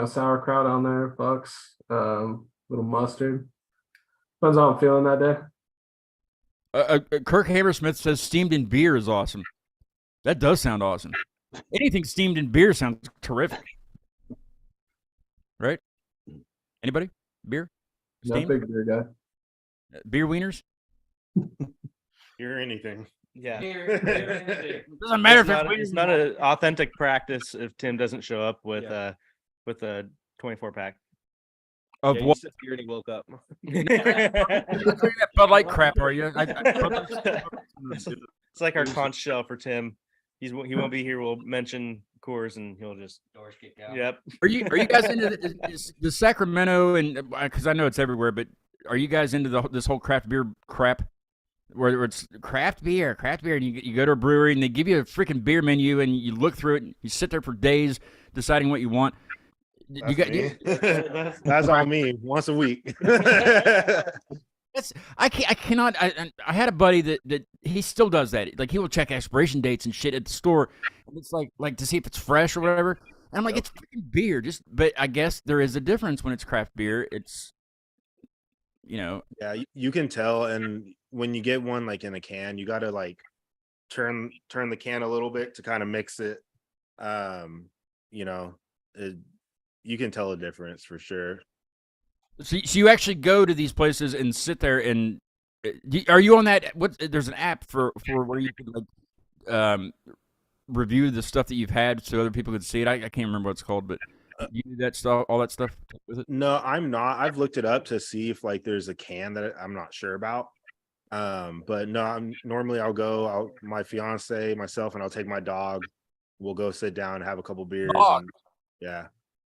Sauerkraut on there, fucks, little mustard. Depends on how I'm feeling that day. Kirk Hammersmith says steamed in beer is awesome. That does sound awesome. Anything steamed in beer sounds terrific. Right? Anybody? Beer? Not Steamed? big beer guy. Beer wieners? Hear anything? Yeah. Doesn't matter if It's not an authentic practice if Tim doesn't show up with a 24 pack. of Yeah, you what said beer and he woke up. that Bud Light crap are you? It's like our conch shell for Tim. He won't be here. We'll mention Coors and he'll just Doors kicked out. yep. Are you guys into the Sacramento and because I know it's everywhere, but are you guys into this whole craft beer crap? Where it's craft beer, and you go to a brewery and they give you a freaking beer menu and you look through it and you sit there for days deciding what you want. You got Me. That's all me once a week. that's I cannot. I had a buddy that he still does that. Like he will check expiration dates and shit at the store. And it's like to see if it's fresh or whatever. And I'm like, it's freaking beer. But I guess there is a difference when it's craft beer. It's Yeah, you can tell, and when you get one like in a can, you got to like turn the can a little bit to kind of mix it. You can tell a difference for sure. So you actually go to these places and sit there and are you on that? There's an app for where you can like review the stuff that you've had so other people can see it. I can't remember what it's called, but you do that stuff, all that stuff with it. No, I'm not. I've looked it up to see if like there's a can that I'm not sure about. But no, I'll go. My fiance, myself, and I'll take my dog. We'll go sit down and have a couple beers. Dog. And, yeah.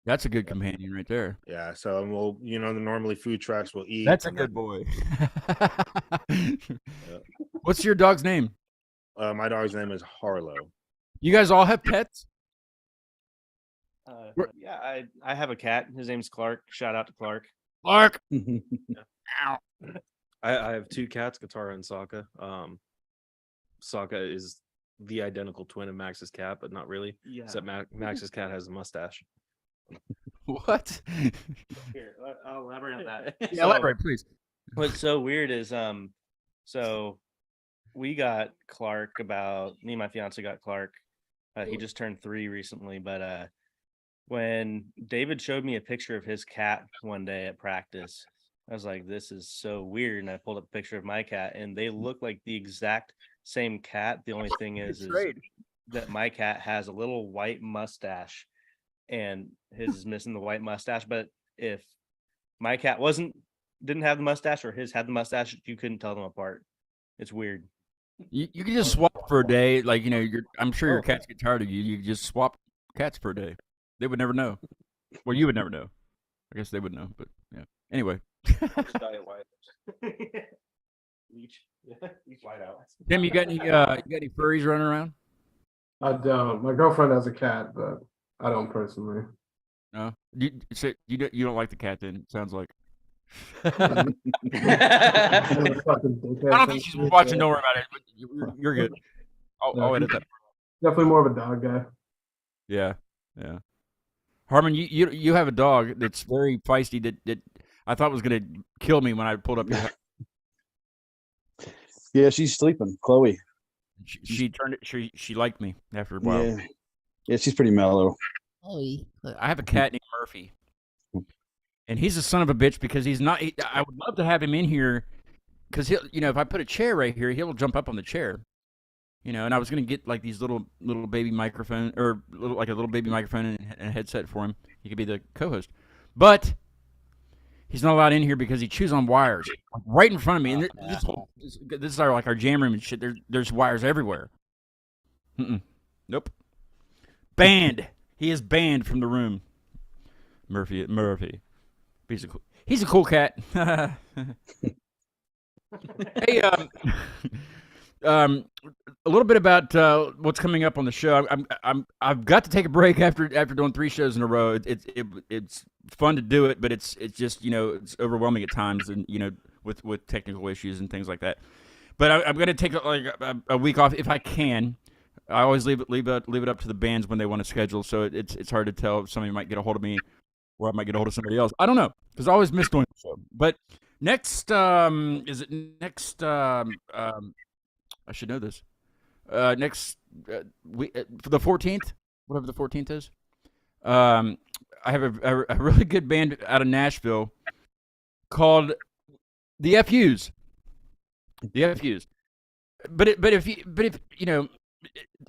That's a good companion right there. Yeah. So and we'll, normally food trucks will eat. That's a good boy. What's your dog's name? My dog's name is Harlow. You guys all have pets? Yeah, I have a cat. His name's Clark. Shout out to Clark. Clark. I have two cats, Katara and Sokka. Sokka is the identical twin of Max's cat, but not really. Yeah. Except Max's cat has a mustache. What? Here, I'll elaborate on that. Yeah, elaborate, please. What's so weird is so we got Clark me and my fiance got Clark. He just turned 3 recently, but when David showed me a picture of his cat one day at practice, I was like, this is so weird. And I pulled up a picture of my cat and they look like the exact same cat. The only thing is that my cat has a little white mustache and his is missing the white mustache. But if my cat didn't have the mustache or his had the mustache, you couldn't tell them apart. It's weird. You can just swap for a day. Like, I'm sure your cats get tired of you. You can just swap cats for a day. They would never know. Well, you would never know. I guess they would know, but yeah. Anyway. Tim, you got any furries running around? I don't. My girlfriend has a cat, but I don't personally. No. You don't like the cat then, it sounds like. I I don't think she's watching. Don't worry about it. But you're good. I'll edit that. Definitely more of a dog guy. Yeah. Harmon, you have a dog that's very feisty that I thought was gonna kill me when I pulled up your house. Yeah, she's sleeping. Chloe. She turned it. She liked me after a while. Yeah, she's pretty mellow. Chloe. I have a cat named Murphy, and he's a son of a bitch because he's not. I would love to have him in here because he'll. If I put a chair right here, he'll jump up on the chair. And I was gonna get like these little baby microphone or a little baby microphone and a headset for him. He could be the co-host, but he's not allowed in here because he chews on wires right in front of me. And this is our jam room and shit. There's wires everywhere. Nope. Banned. He is banned from the room. Murphy. He's a cool cat. Hey, a little bit about what's coming up on the show. I've got to take a break after doing 3 shows in a row. It's fun to do it, but it's just it's overwhelming at times, and with technical issues and things like that. But I'm going to take a week off if I can. I always leave it up to the bands when they want to schedule. So it's hard to tell if somebody might get a hold of me or I might get a hold of somebody else. I don't know because I always miss doing the show. But next, is it next? I should know this. Next for the 14th, whatever the 14th is. I have a really good band out of Nashville called the FUs. The FUs. But if you know,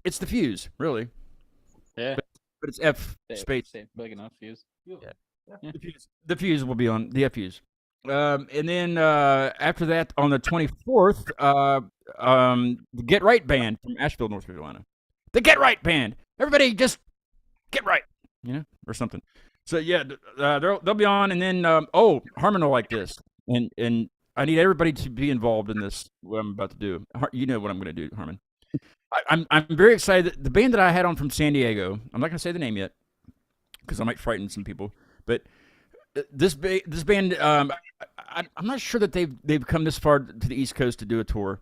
it's the Fuse, really. Yeah. But it's F space. Big enough fuse. The Fuse will be on the FUs. And then after that, on the 24th, the Get Right Band from Asheville, North Carolina. The Get Right Band. Everybody just get right, or something. So yeah, they'll be on, and then Harmon will like this, and I need everybody to be involved in this. What I'm about to do, you know what I'm going to do, Harmon. I'm very excited. The band that I had on from San Diego, I'm not going to say the name yet because I might frighten some people, but this band, I'm not sure that they've come this far to the East Coast to do a tour,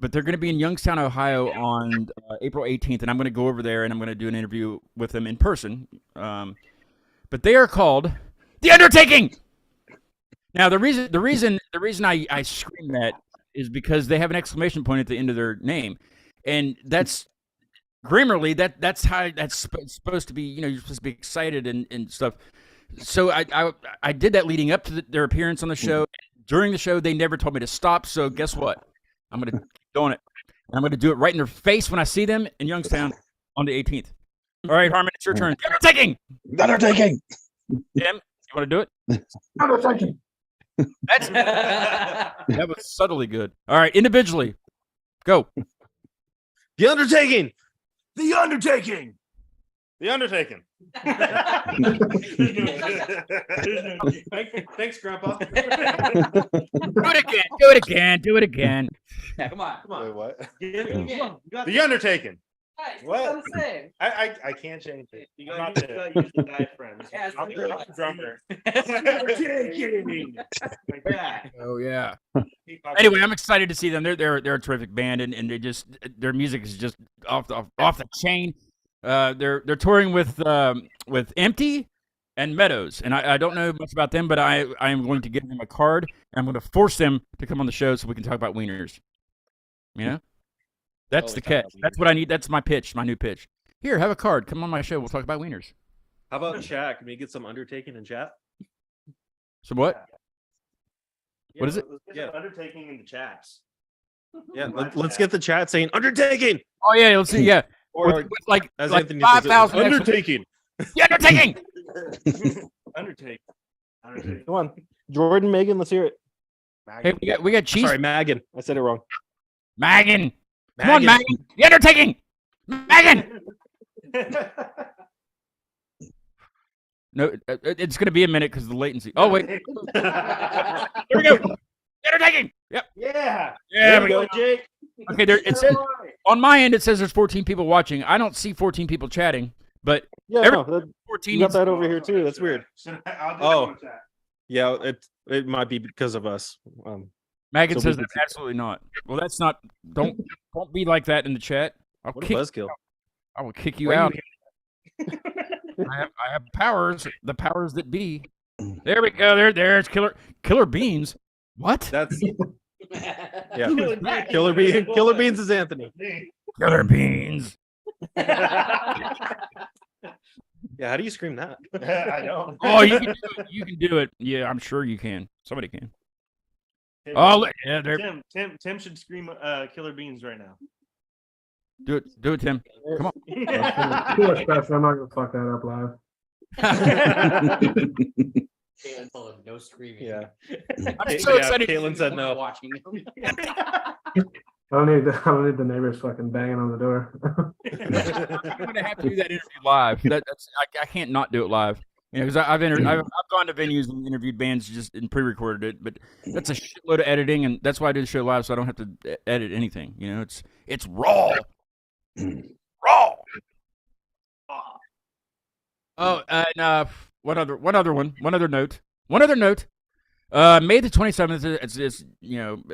but they're going to be in Youngstown, Ohio on April 18th, and I'm going to go over there and I'm going to do an interview with them in person. But they are called The Undertaking. Now the reason I scream that is because they have an exclamation point at the end of their name, and that's Grammarly. That's how that's supposed to be. You're supposed to be excited and stuff. So I did that leading up to their appearance on the show. During the show, they never told me to stop. So guess what? I'm gonna keep doing it. And I'm gonna do it right in their face when I see them in Youngstown on the 18th. All right, Harmon, it's your turn. Undertaking. Undertaking. Tim, you want to do it? Undertaking. That was subtly good. All right, individually, go. The Undertaking. The Undertaking. The Undertaking. Thanks, Grandpa. Do it again. Come on. Wait, what? Come on. The Undertaking. Hey, What? the same. I can't change it. You I'm gotta not use there. the diaphragm. Yeah, I'm the drummer. Undertaking. Like that. Oh yeah. Anyway, I'm excited to see them. They're a terrific band, and they just their music is just off the chain. They're touring with Empty and Meadows, and I don't know much about them, but I am going to give them a card, and I'm going to force them to come on the show so we can talk about wieners. That's the catch. That's what I need. That's my pitch, my new pitch. Here, have a card. Come on my show. We'll talk about wieners. How about chat? Can we get some Undertaking in chat? So what? What is it? Let's get Yeah. the Undertaking in the chats. Yeah, Live let's chat. get the chat saying Undertaking. Oh yeah, let's see. Yeah, Or with like as like Anthony says it, 5,000 Undertaking. The Undertaking. Undertaking. Undertaking. Come on, Jordan, Megan, let's hear it. Hey, we got cheese. Sorry, Megan. I said it wrong. Megan. Come on, Megan. The Undertaking. Megan. No, it's going to be a minute because of the latency. Oh wait, here we go. The Undertaking. Yep. Yeah. Yeah. There we we go. go, Jake. Okay. There. It says on my end. It says there's 14 people watching. I don't see 14 people chatting, but Yeah, Every- no, that, 14. you got that over here too. That's weird. I'll do Oh. it in chat. Yeah, it might be because of us. Megan So says we- that's absolutely not. Well, that's not. Don't be like that in the chat. I'll What a kick. buzzkill. I will kick you Why out. you I have powers. The powers that be. There we go. There's Killer Beans. What? That's yeah. Killer Beans is Anthony. Killer Beans. Yeah, how do you scream that? I know. Oh, you can do it. You can do it. Yeah, I'm sure you can. Somebody can. Tim, Oh, yeah, there. Tim should scream Killer Beans right now. Do it, Tim. Come on. Too much pressure. I'm not gonna fuck that up live. Caitlin told him no screaming. Yeah. I'm so excited. Caitlin said no. Watching him. I don't need the neighbors fucking banging on the door. I'm gonna have to do that interview live. I can't not do it live. Because I've gone to venues and interviewed bands just and pre-recorded it, but that's a shitload of editing, and that's why I do the show live, so I don't have to edit anything. It's raw, raw. Oh, and one other note. May the 27th. It's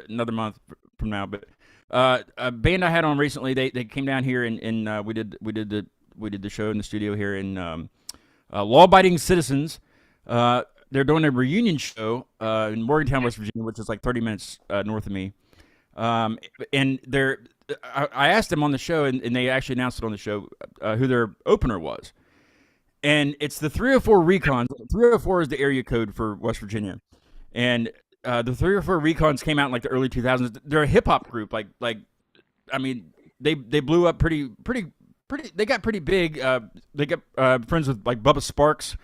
another month from now, but a band I had on recently. They came down here and we did the show in the studio here in. Law-abiding citizens. They're doing a reunion show in Morgantown, West Virginia, which is like 30 minutes north of me. And I asked them on the show, and they actually announced it on the show who their opener was, and it's the 304 Recons. 304 is the area code for West Virginia, and the 304 Recons came out in like the early 2000s. They're a hip hop group. I mean, they blew up pretty. They got pretty big. They got friends with like Bubba Sparks,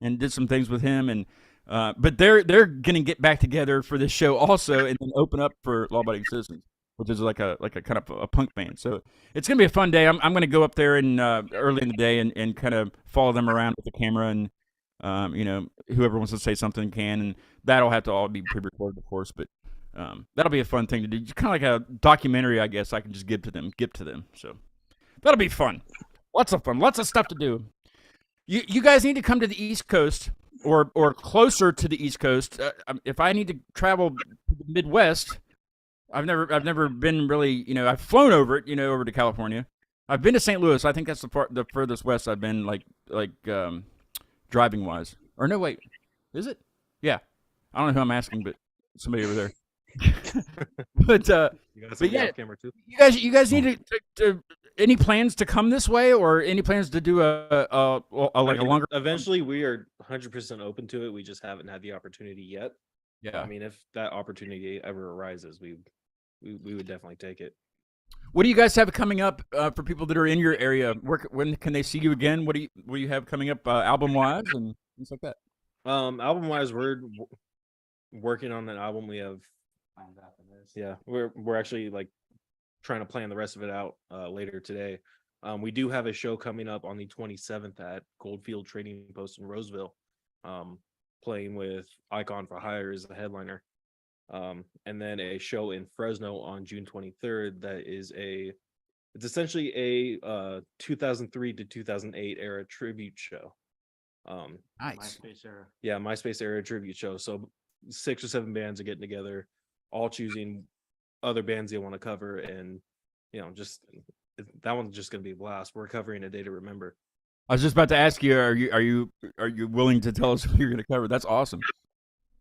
and did some things with him. And but they're gonna get back together for this show also, and then open up for Law Abiding Citizens, which is like a kind of a punk band. So it's gonna be a fun day. I'm gonna go up there and early in the day and kind of follow them around with the camera, and you know, whoever wants to say something can, and that'll have to all be pre-recorded, of course. But that'll be a fun thing to do. Kind of like a documentary, I guess. I can just give to them. So that'll be fun. Lots of fun. Lots of stuff to do. You guys need to come to the East Coast or closer to the East Coast. If I need to travel to the Midwest, I've never been really. You know, I've flown over it. You know, over to California. I've been to St. Louis. I think that's the furthest west I've been. Like driving wise. Or no, wait, is it? Yeah, I don't know who I'm asking, but somebody over there. But yeah, camera too. you guys need to any plans to come this way, or any plans to do a longer? Eventually, we are 100% open to it. We just haven't had the opportunity yet. Yeah. I mean, if that opportunity ever arises, we would definitely take it. What do you guys have coming up for people that are in your area? When can they see you again? What do you have coming up album wise and things like that? Album wise, we're working on that album. We have, yeah, we're actually like trying to plan the rest of it out later today. We do have a show coming up on the 27th at Goldfield Trading Post in Roseville, playing with Icon for Hire as the headliner. And then a show in Fresno on June 23rd that is it's essentially a 2003 to 2008 era tribute show. Nice. Yeah, MySpace era tribute show. So 6 or 7 bands are getting together, all choosing other bands they want to cover, and you know, just that one's just gonna be a blast. We're covering A Day to Remember. I was just about to ask you, are you willing to tell us what you're going to cover? That's awesome.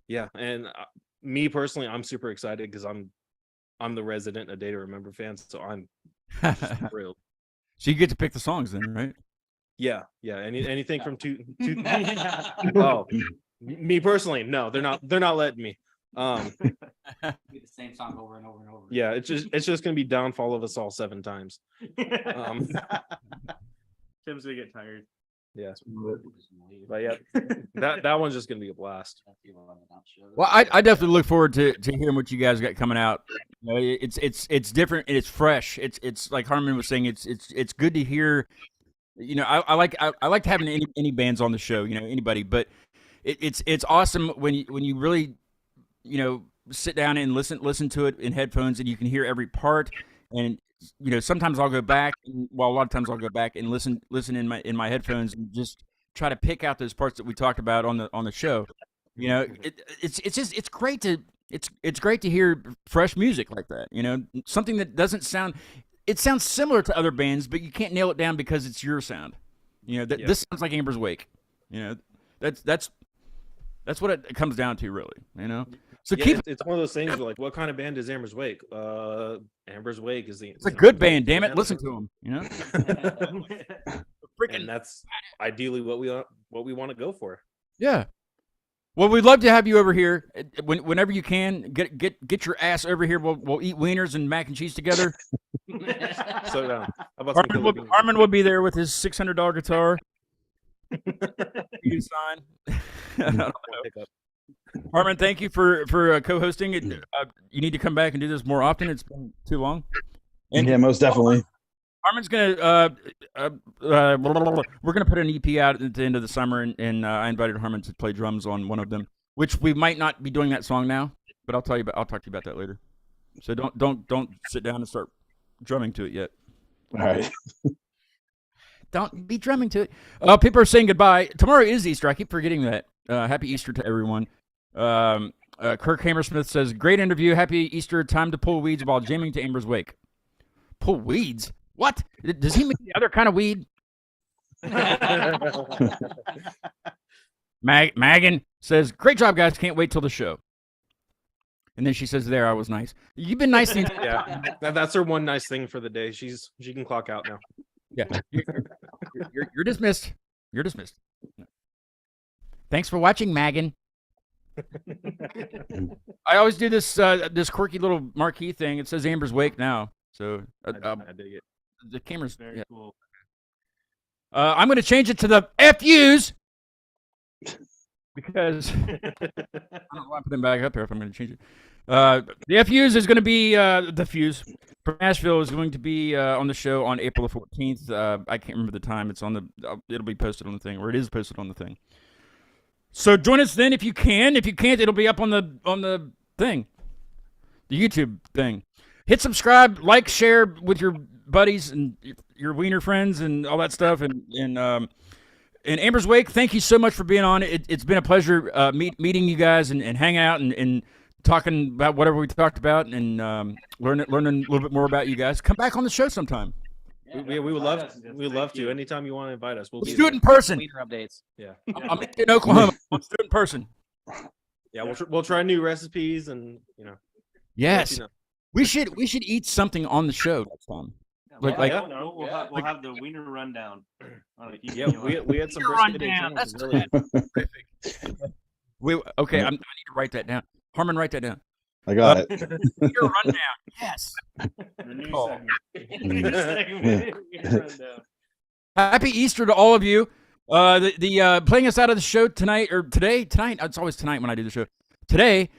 Yeah, and me personally, I'm super excited because I'm the resident A Day to Remember fan, so I'm just thrilled. So you get to pick the songs then, right? Yeah. Anything from two. Oh, me personally, no, they're not letting me. The same song over and over and over. Yeah, it's just gonna be Downfall of Us All 7 times. Tim's gonna get tired. Yeah, but yeah, that one's just gonna be a blast. Well, I definitely look forward to hearing what you guys got coming out. You know, it's different and it's fresh. It's like Harmon was saying. It's good to hear. You know, I like having any bands on the show. You know, anybody, but it's awesome when you really, you know, sit down and listen to it in headphones and you can hear every part. And you know, sometimes I'll go back. Well, a lot of times I'll go back and listen in my headphones and just try to pick out those parts that we talked about on the show. You know, it's great to hear fresh music like that. You know, something that doesn't sound. It sounds similar to other bands, but you can't nail it down because it's your sound. You know, this sounds like Amber's Wake. You know, that's what it comes down to, really. You know, so yeah, it's one of those things where, like, what kind of band is Amber's Wake? Amber's Wake is it's a good band. Damn it, listen to them. You know, and that's ideally what we want to go for. Yeah. Well, we'd love to have you over here whenever you can. Get your ass over here. We'll eat wieners and mac and cheese together. So Armin will be there with his $600 guitar. You sign. Armin, thank you for co-hosting. You need to come back and do this more often. It's been too long. And yeah, most definitely. Armin's gonna we're gonna put an EP out at the end of the summer, and I invited Harmon to play drums on one of them, which we might not be doing that song now, but I'll talk to you about that later. So don't sit down and start drumming to it yet. All right. Don't be drumming to it. People are saying goodbye. Tomorrow is Easter. I keep forgetting that. Happy Easter to everyone. Kirk Hammersmith says, great interview. Happy Easter. Time to pull weeds while jamming to Amber's Wake. Pull weeds? What? Does he mean the other kind of weed? Magan says, great job, guys. Can't wait till the show. And then she says, "There, I was nice." You've been nice. Yeah, that's her one nice thing for the day. She can clock out now. Yeah, you're dismissed. You're dismissed. Thanks for watching, Megan. I always do this this quirky little marquee thing. It says Amber's Wake now, so I dig it. the camera's. Very Yeah. cool. I'm going to change it to the FUs because I don't know why I put them back up here if I'm going to change it. The FUs is going to be the Fuse from Nashville is going to be on the show on April the 14th. I can't remember the time. It's on the. It'll be posted on the thing, or it is posted on the thing. So join us then if you can. If you can't, it'll be up on the thing, the YouTube thing. Hit subscribe, like, share with your buddies and your wiener friends and all that stuff. And Amber's Wake, thank you so much for being on. It's been a pleasure meeting you guys and hanging out and talking about whatever we talked about and learning a little bit more about you guys. Come back on the show sometime. We would love to. Anytime you want to invite us, Let's do it in person. Wiener updates. Yeah, I'm in Oklahoma. Let's do it in person. yeah. We'll try new recipes and Yes. let you know. We should eat something on the show next time. Like- I don't know. We'll have the wiener rundown. On a Yeah, we had some Wiener brisket egg rundown, sandwiches that's earlier. Okay. I need to write that down. Harmon, write that down. I got it. Your rundown. Yes. the new Oh. segment. New segment, wiener rundown. Happy Easter to all of you. The playing us out of the show tonight or tonight. It's always tonight when I do the show. Today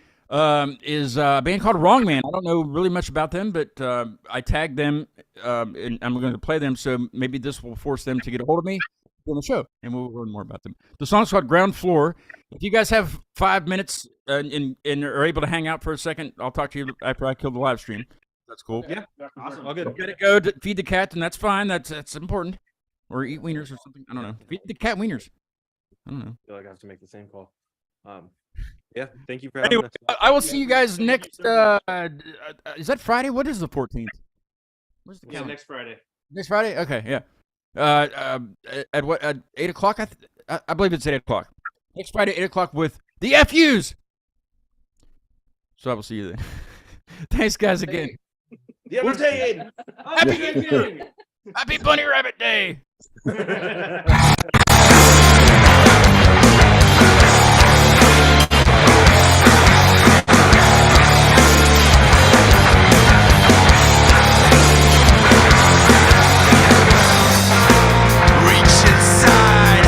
is a band called Wrong Man. I don't know really much about them, but I tagged them and I'm going to play them. So maybe this will force them to get a hold of me on the show, and we'll learn more about them. The song's called Ground Floor. If you guys have 5 minutes and are able to hang out for a second, I'll talk to you after I kill the live stream. That's cool. Yeah, awesome. All good. You gotta go to feed the cat, and that's fine. That's important. Or eat wieners or something. I don't know. Feed the cat wieners. I don't know. I feel like I have to make the same call. Yeah, thank you for having Anyway, us. I will see you guys next. Is that Friday? What is the 14th? Where's the Yeah, calendar? next Friday. Next Friday? Okay, yeah. At what? At 8 o'clock? I believe it's 8 o'clock. Next Friday, 8 o'clock with the FUs. So I will see you then. Thanks, guys, again. Yeah, we're staying. Happy Bunny Rabbit Day. Reach inside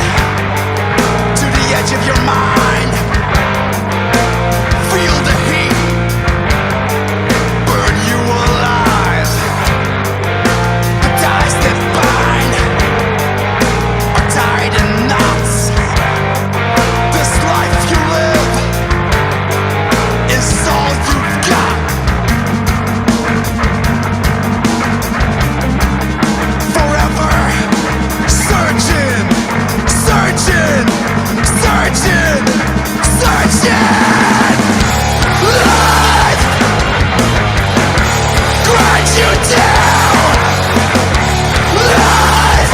to the edge of your mind. Feel the heat burn you alive. The ties that bind are tied in knots. This life you live is all you've got. Forever searching, searching, searching, searching. Life grinds you down. Life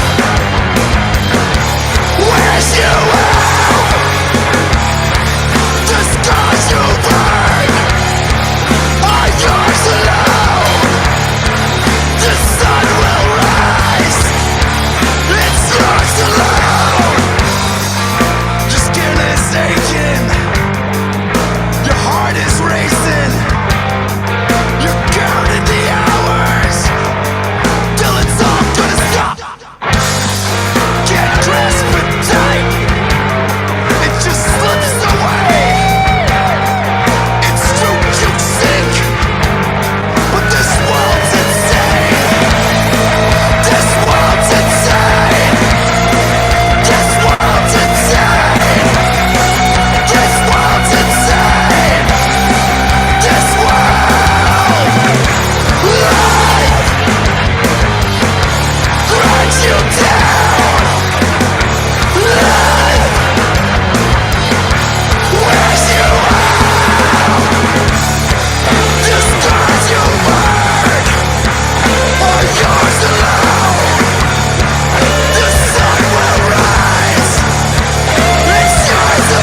wears you